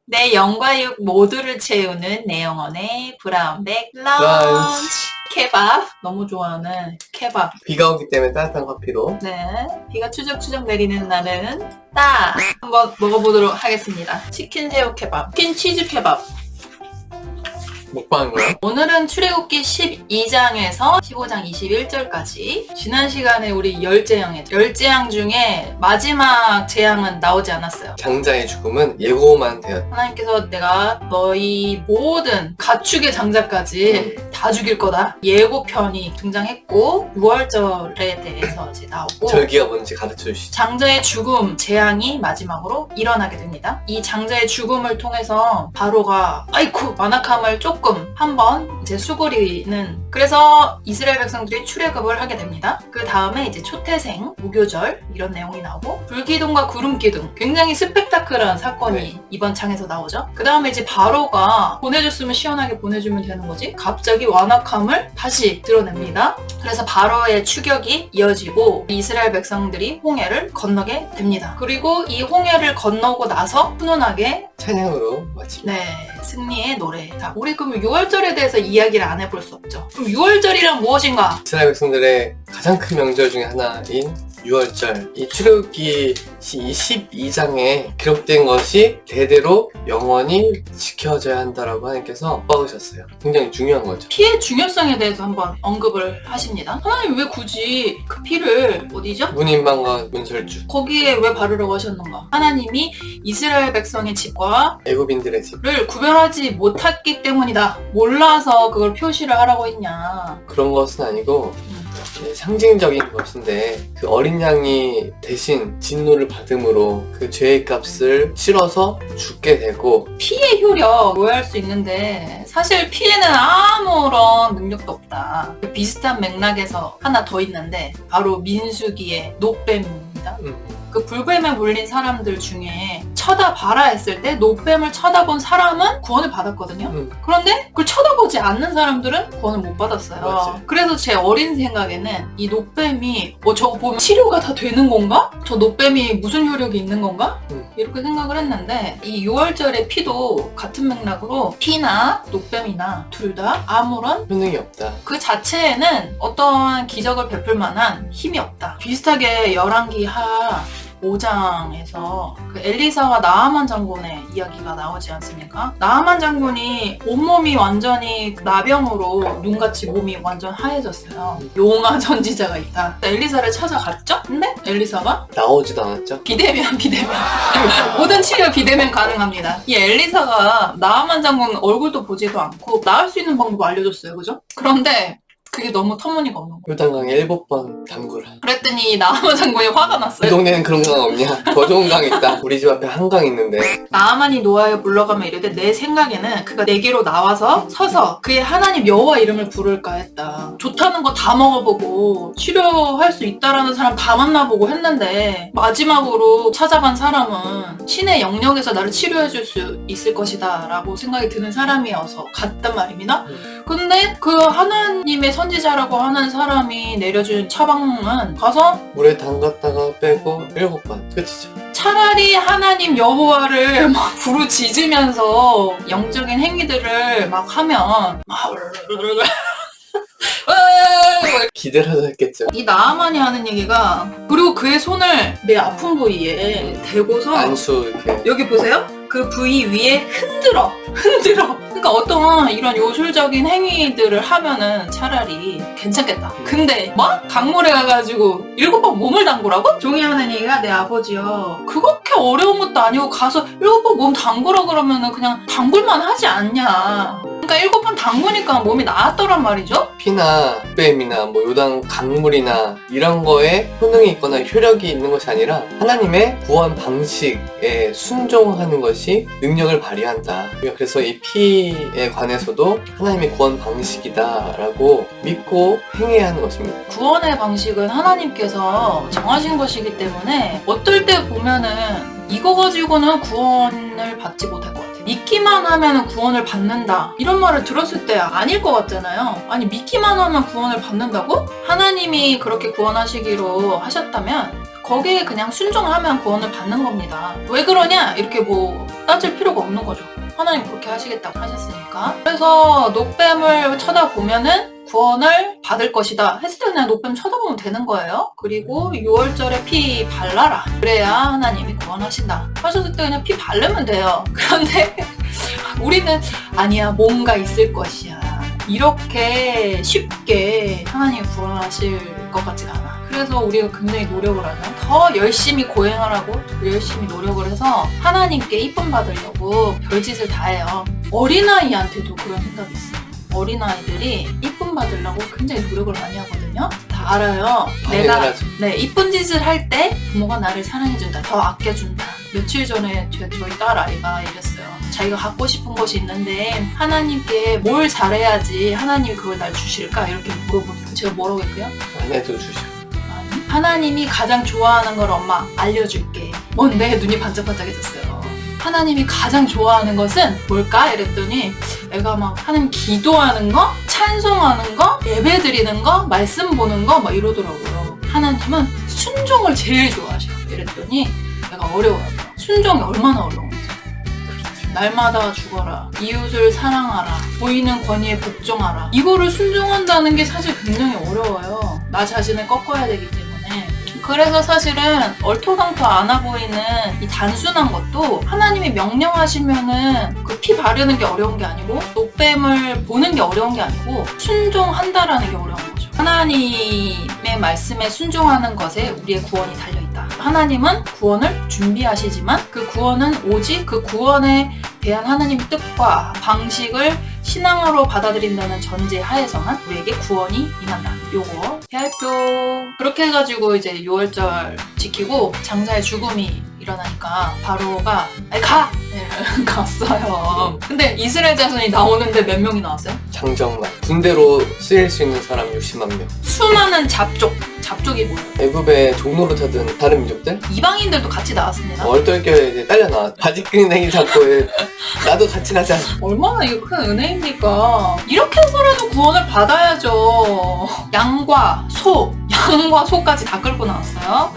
내 영과 육 모두를 채우는 내 영혼의 브라운백 런치. 런치. 케밥 너무 좋아하는 케밥. 비가 오기 때문에 따뜻한 커피로. 네, 비가 추적추적 내리는 날은 딱 한번 먹어보도록 하겠습니다. 치킨 새우 케밥, 치킨 치즈 케밥. 먹방한 거야? 오늘은 출애굽기 12장에서 15장 21절까지 지난 시간에 우리 열 재앙 중에 마지막 재앙은 나오지 않았어요. 장자의 죽음은 예고만 되었다. 하나님께서 내가 너희 모든 가축의 장자까지 다 죽일 거다. 예고편이 등장했고 6월절에 대해서 이제 나오고 절기가 뭔지 가르쳐 주시죠. 장자의 죽음 재앙이 마지막으로 일어나게 됩니다. 이 장자의 죽음을 통해서 바로가 아이쿠 완악함을 조금 한번 이제 수그리는, 그래서 이스라엘 백성들이 출애굽을 하게 됩니다. 그 다음에 이제 초태생, 무교절 이런 내용이 나오고 불기둥과 구름기둥, 굉장히 스펙타클한 사건이 이번 장에서 나오죠. 그 다음에 이제 바로가 보내줬으면 시원하게 보내주면 되는 거지 갑자기 완악함을 다시 드러냅니다. 그래서 바로의 추격이 이어지고 이스라엘 백성들이 홍해를 건너게 됩니다. 그리고 이 홍해를 건너고 나서 훈훈하게 찬양으로 마칩니다. 네, 승리의 노래. 자, 우리 그럼 6월절에 대해서 이야기를 안 해볼 수 없죠. 그럼 6월절이란 무엇인가? 이스라엘 백성들의 가장 큰 명절 중에 하나인 6월절. 이 출애굽기 12장에 기록된 것이 대대로 영원히 지켜져야 한다라고 하나님께서 박으셨어요. 굉장히 중요한 거죠. 피의 중요성에 대해서 한번 언급을 하십니다. 하나님 왜 굳이 그 피를 어디죠? 문인방과 문설주, 거기에 왜 바르라고 하셨는가? 하나님이 이스라엘 백성의 집과 애굽인들의 집. 를 구별하지 못했기 때문이다. 몰라서 그걸 표시를 하라고 했냐. 그런 것은 아니고 상징적인 것인데 그 어린 양이 대신 진노를 받음으로 그 죄의 값을 치러서 죽게 되고, 피의 효력 오해할 수 있는데 사실 피에는 아무런 능력도 없다. 비슷한 맥락에서 하나 더 있는데 바로 민수기의 노뱀입니다. 그 불뱀에 물린 사람들 중에 쳐다봐라 했을 때 노뱀을 쳐다본 사람은 구원을 받았거든요. 그런데 그걸 쳐다보지 않는 사람들은 구원을 못 받았어요. 맞아요. 그래서 제 어린 생각에는 이 노뱀이 저거 보면 치료가 다 되는 건가? 저 노뱀이 무슨 효력이 있는 건가? 이렇게 생각을 했는데 이 6월절의 피도 같은 맥락으로 피나 노뱀이나 둘 다 아무런 효능이 없다. 그 자체에는 어떠한 기적을 베풀 만한 힘이 없다. 비슷하게 열왕기 하 5장에서 그 엘리사와 나아만 장군의 이야기가 나오지 않습니까? 나아만 장군이 온몸이 완전히 나병으로 눈같이 몸이 완전 하얘졌어요. 용화 전지자가 있다. 엘리사를 찾아갔죠? 근데 엘리사가 나오지도 않았죠? 비대면 모든 치료 비대면 가능합니다. 이 엘리사가 나아만 장군 얼굴도 보지도 않고 나을 수 있는 방법 알려줬어요. 그죠? 그런데 그게 너무 터무니가 없는 거예요. 요단강에 7번 담그라. 그랬더니 나아만 장군이 화가 이 났어요. 동네는 그런 강 없냐? 더 좋은 강 있다. 우리 집 앞에 한강 있는데. 나아만이 노아에 물러가면 이르되 내 생각에는 그가 내게로 나와서 서서 그의 하나님 여호와 이름을 부를까 했다. 좋다는 거 다 먹어보고 치료할 수 있다라는 사람 다 만나보고 했는데 마지막으로 찾아간 사람은 신의 영역에서 나를 치료해줄 수 있을 것이다 라고 생각이 드는 사람이어서 갔단 말입니다. 근데 그 하나님의 선지자라고 하는 사람이 내려준 처방은 가서 물에 담갔다가 빼고 7번. 끝이죠. 차라리 하나님 여호와를 막 부르짖으면서 영적인 행위들을 막 하면 막 기대를 하도 했겠죠. 이 나아만이 하는 얘기가, 그리고 그의 손을 내 아픈 부위에 대고서 안수 이렇게. 여기 보세요. 그 부위 위에 흔들어. 그러니까 어떤 이런 요술적인 행위들을 하면은 차라리 괜찮겠다. 근데 뭐? 강물에 가가지고 7번 몸을 담그라고? 종이 하는 얘기가 내 아버지요. 그렇게 어려운 것도 아니고 가서 7번 몸 담그라 그러면은 그냥 담글만 하지 않냐. 그러니까 7번 담그니까 몸이 나았더란 말이죠. 피나 뱀이나 뭐 요단 강물이나 이런 거에 효능이 있거나 효력이 있는 것이 아니라 하나님의 구원 방식에 순종하는 것이 능력을 발휘한다. 그래서 이 피에 관해서도 하나님의 구원 방식이다라고 믿고 행해야 하는 것입니다. 구원의 방식은 하나님께서 정하신 것이기 때문에 어떨 때 보면은 이거 가지고는 구원을 받지 못할 것 같아요. 믿기만 하면 구원을 받는다 이런 말을 들었을 때 아닐 것 같잖아요. 아니 믿기만 하면 구원을 받는다고? 하나님이 그렇게 구원하시기로 하셨다면 거기에 그냥 순종하면 구원을 받는 겁니다. 왜 그러냐? 이렇게 뭐 따질 필요가 없는 거죠. 하나님 그렇게 하시겠다고 하셨으니까. 그래서 노뱀을 쳐다보면은 구원을 받을 것이다 했을 때 그냥 노뱀 쳐다보면 되는 거예요. 그리고 6월절에 피 발라라. 그래야 하나님이 구원하신다 하셨을 때 그냥 피 바르면 돼요. 그런데 우리는 아니야, 뭔가 있을 것이야, 이렇게 쉽게 하나님이 구원하실 것 같지가 않아. 그래서 우리가 굉장히 노력을 하면 더 열심히 고행하라고 열심히 노력을 해서 하나님께 이쁨 받으려고 별짓을 다 해요. 어린아이한테도 그런 생각이 있어요. 어린아이들이 이쁨 받으려고 굉장히 노력을 많이 하거든요. 다 알아요. 내가 이쁜 짓을 할 때 부모가 나를 사랑해준다, 더 아껴준다. 며칠 전에 저희 딸 아이가 이랬어요. 자기가 갖고 싶은 것이 있는데 하나님께 뭘 잘해야지 하나님이 그걸 날 주실까? 이렇게 물어보니까 제가 뭐라고 했고요? 안 해도 주셔. 하나님이 가장 좋아하는 걸 엄마 알려줄게. 뭔데? 눈이 반짝반짝해졌어요. 하나님이 가장 좋아하는 것은 뭘까? 이랬더니 애가 막 하나님 기도하는 거, 찬송하는 거, 예배 드리는 거, 말씀 보는 거 막 이러더라고요. 하나님은 순종을 제일 좋아하셔요. 이랬더니 애가 어려워요. 순종이 얼마나 어려운지. 날마다 죽어라, 이웃을 사랑하라, 보이는 권위에 복종하라. 이거를 순종한다는 게 사실 굉장히 어려워요. 나 자신을 꺾어야 되기 때문에. 그래서 사실은 얼토당토 않아 보이는 이 단순한 것도 하나님이 명령하시면은 그 피 바르는 게 어려운 게 아니고 노뱀을 보는 게 어려운 게 아니고 순종한다라는 게 어려운 거죠. 하나님의 말씀에 순종하는 것에 우리의 구원이 달려있다. 하나님은 구원을 준비하시지만 그 구원은 오직 그 구원에 대한 하나님의 뜻과 방식을 신앙으로 받아들인다는 전제 하에서만 우리에게 구원이 임한다. 요거 대학교 그렇게 해가지고 이제 6월절 지키고 장자의 죽음이 일어나니까 바로가 아니 가! 네, 갔어요. 근데 이스라엘 자손이 나오는데 몇 명이 나왔어요? 장정만. 군대로 쓰일 수 있는 사람 60만 명. 수많은 잡족이 뭐예요? 애굽의 종로로 타던 다른 민족들? 이방인들도 같이 나왔습니다. 얼떨결에 이제 딸려 나왔. 바지끈이 잡고 나도 같이 가자. 얼마나 이거 큰 은혜입니까? 이렇게 해서라도 구원을 받아야죠. 양과 소까지 다 끌고 나왔어요.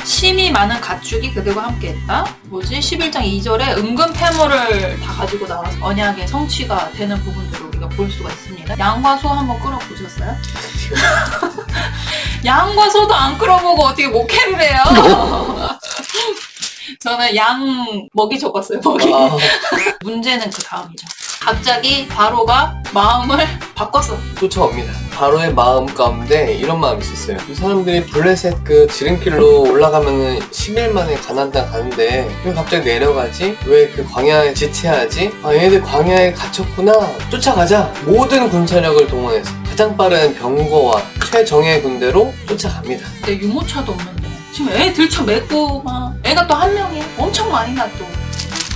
심이 많은 가축이 그들과 함께했다. 11장 2절에 은근 패물을 다 가지고 나와서 언약의 성취가 되는 부분들을 우리가 볼 수가 있습니다. 양과 소 한번 끌어보셨어요? 양과 소도 안 끌어보고 어떻게 목회를 해요? 저는 양 먹이 적었어요. 먹이. 문제는 그 다음이죠. 갑자기 바로가 마음을 바꿨어. 쫓아옵니다. 바로의 마음 가운데 이런 마음이 있었어요. 이 사람들이 블레셋 그 지름길로 올라가면은 10일 만에 가나안 땅 가는데 왜 갑자기 내려가지? 왜 그 광야에 지체하지? 아, 얘네들 광야에 갇혔구나. 쫓아가자. 모든 군사력을 동원해서 가장 빠른 병거와 최정예 군대로 쫓아갑니다. 근데 유모차도 없는데 지금 애 들쳐매고 막 애가 또 한 명이야. 엄청 많이 나 또.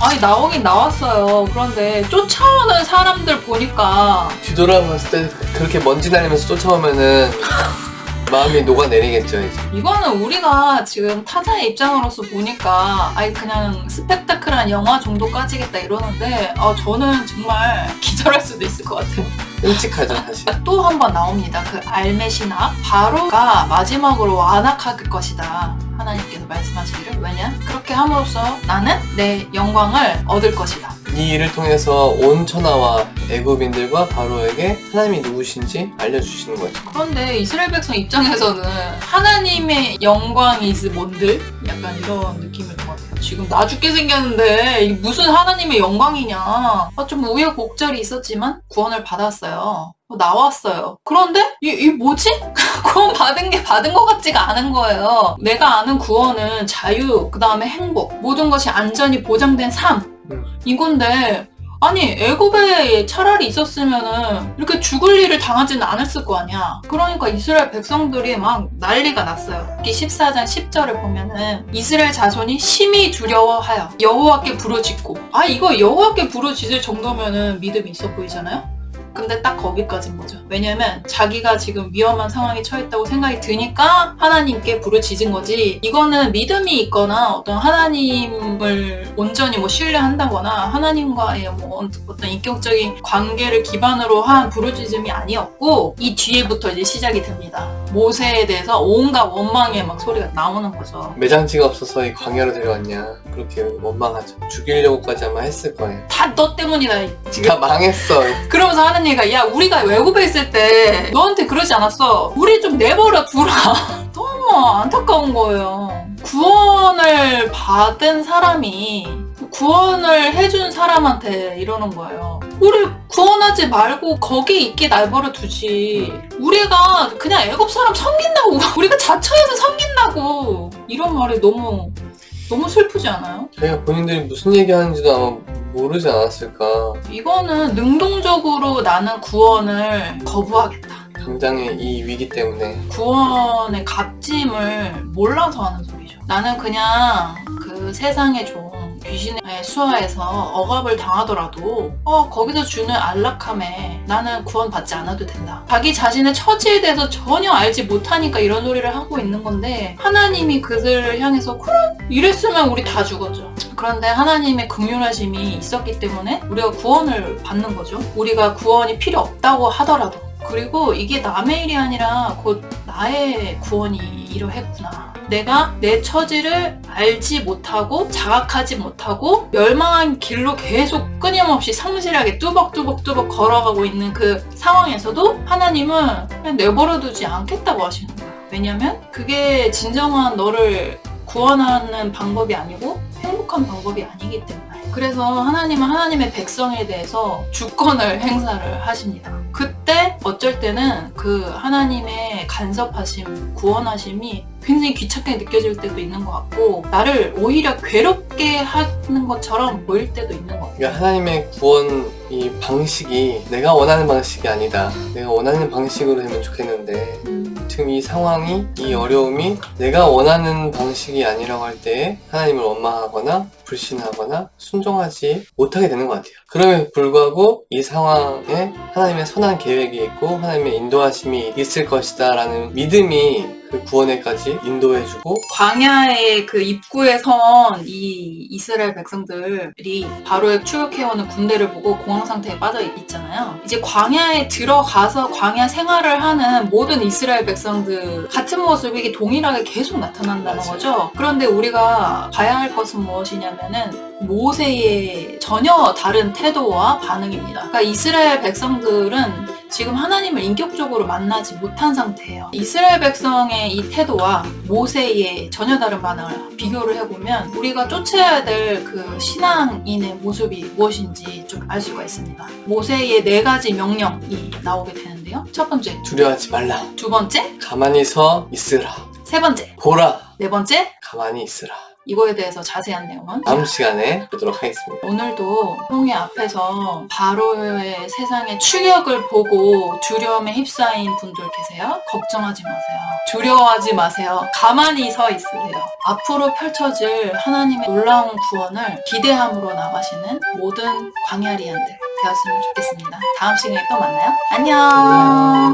아니 나오긴 나왔어요. 그런데 쫓아오는 사람들 보니까 뒤돌아봤을 때 그렇게 먼지 날리면서 쫓아오면은 마음이 녹아내리겠죠 이제. 이거는 우리가 지금 타자의 입장으로서 보니까 아니 그냥 스펙타클한 영화 정도까지겠다 이러는데 저는 정말 기절할 수도 있을 것 같아요. 끔찍하죠 사실. 또 한 번 나옵니다. 그 알메시나 바로가 마지막으로 완악할 것이다. 하나님께서 말씀하시기를. 왜냐? 그렇게 함으로써 나는 내 영광을 얻을 것이다. 이 일을 통해서 온 천하와 애굽인들과 바로에게 하나님이 누구신지 알려주시는 거죠. 그런데 이스라엘 백성 입장에서는 하나님의 영광이 뭔들? 약간 이런 느낌일 것 같아요. 지금 나 죽게 생겼는데 이게 무슨 하나님의 영광이냐. 좀 우여곡절이 있었지만 구원을 받았어요. 나왔어요. 그런데 이 뭐지? 구원 받은 것 같지가 않은 거예요. 내가 아는 구원은 자유, 그 다음에 행복, 모든 것이 안전이 보장된 삶 이건데 아니 애굽에 차라리 있었으면은 이렇게 죽을 일을 당하지는 않았을 거 아니야. 그러니까 이스라엘 백성들이 막 난리가 났어요. 14장 10절을 보면은 이스라엘 자손이 심히 두려워하여 여호와께 부르짖고 이거 여호와께 부르짖을 정도면은 믿음이 있어 보이잖아요. 근데 딱 거기까지인 거죠. 왜냐면 자기가 지금 위험한 상황에 처했다고 생각이 드니까 하나님께 부르짖은 거지. 이거는 믿음이 있거나 어떤 하나님을 온전히 뭐 신뢰한다거나 하나님과의 뭐 어떤 인격적인 관계를 기반으로 한 부르짖음이 아니었고, 이 뒤에부터 이제 시작이 됩니다. 모세에 대해서 온갖 원망의 막 소리가 나오는 거죠. 매장지가 없어서 이 광야로 데려왔냐, 그렇게 원망하죠. 죽이려고까지 아마 했을 거예요. 다 너 때문이다 지금. 다 망했어. 그러면서 하는 얘기가, 야 우리가 외국에 있을 때 너한테 그러지 않았어. 우리 좀 내버려 두라. 너무 안타까운 거예요. 구원을 받은 사람이 구원을 해준 사람한테 이러는 거예요. 우리 구원하지 말고 거기 있게 내버려 두지. 우리가 그냥 애굽 사람 섬긴다고, 우리가 자처해서 섬긴다고. 이런 말이 너무 슬프지 않아요? 자기가 본인들이 무슨 얘기하는지도 아마 모르지 않았을까. 이거는 능동적으로 나는 구원을 거부하겠다. 당장의 이 위기 때문에. 구원의 값짐을 몰라서 하는 소리죠. 나는 그냥 그 세상에 좀 귀신의 수하에서 억압을 당하더라도 거기서 주는 안락함에 나는 구원받지 않아도 된다. 자기 자신의 처지에 대해서 전혀 알지 못하니까 이런 소리를 하고 있는 건데, 하나님이 그들을 향해서 그래 이랬으면 우리 다 죽었죠. 그런데 하나님의 긍휼하심이 있었기 때문에 우리가 구원을 받는 거죠. 우리가 구원이 필요 없다고 하더라도. 그리고 이게 남의 일이 아니라 곧 나의 구원이 이러했구나. 내가 내 처지를 알지 못하고 자각하지 못하고 멸망한 길로 계속 끊임없이 성실하게 뚜벅뚜벅 걸어가고 있는 그 상황에서도 하나님은 그냥 내버려두지 않겠다고 하시는 거예요. 왜냐면 그게 진정한 너를 구원하는 방법이 아니고 행복한 방법이 아니기 때문에. 그래서 하나님은 하나님의 백성에 대해서 주권을 행사를 하십니다. 그때 어쩔 때는 그 하나님의 간섭하심, 구원하심이 굉장히 귀찮게 느껴질 때도 있는 것 같고, 나를 오히려 괴롭게 하는 것처럼 보일 때도 있는 것 같아요. 그러니까 하나님의 구원 이 방식이 내가 원하는 방식이 아니다. 내가 원하는 방식으로 되면 좋겠는데 지금 이 상황이, 이 어려움이 내가 원하는 방식이 아니라고 할 때 하나님을 원망하거나 불신하거나 순종하지 못하게 되는 것 같아요. 그럼에도 불구하고 이 상황에 하나님의 선한 계획이 있고 하나님의 인도하심이 있을 것이다 라는 믿음이 그 구원에까지 인도해주고, 광야의 그 입구에 선 이 이스라엘 백성들이 바로의 추격해오는 군대를 보고 공황 상태에 빠져 있잖아요. 이제 광야에 들어가서 광야 생활을 하는 모든 이스라엘 백성들 같은 모습이 동일하게 계속 나타난다는 맞아요. 거죠. 그런데 우리가 봐야 할 것은 무엇이냐면은 모세의 전혀 다른 태도와 반응입니다. 그러니까 이스라엘 백성들은 지금 하나님을 인격적으로 만나지 못한 상태예요. 이스라엘 백성의 이 태도와 모세의 전혀 다른 반응을 비교를 해보면 우리가 쫓아야 될 그 신앙인의 모습이 무엇인지 좀 알 수가 있습니다. 모세의 4가지 명령이 나오게 되는데요. 첫 번째, 두려워하지 말라. 두 번째, 가만히 서 있으라. 세 번째, 보라. 네 번째. 가만히 있으라. 이거에 대해서 자세한 내용은 다음 시간에 보도록 하겠습니다. 오늘도 형의 앞에서 바로의 세상의 추격을 보고 두려움에 휩싸인 분들 계세요? 걱정하지 마세요. 두려워하지 마세요. 가만히 서 있으세요. 앞으로 펼쳐질 하나님의 놀라운 구원을 기대함으로 나가시는 모든 광야리안들 되었으면 좋겠습니다. 다음 시간에 또 만나요. 안녕.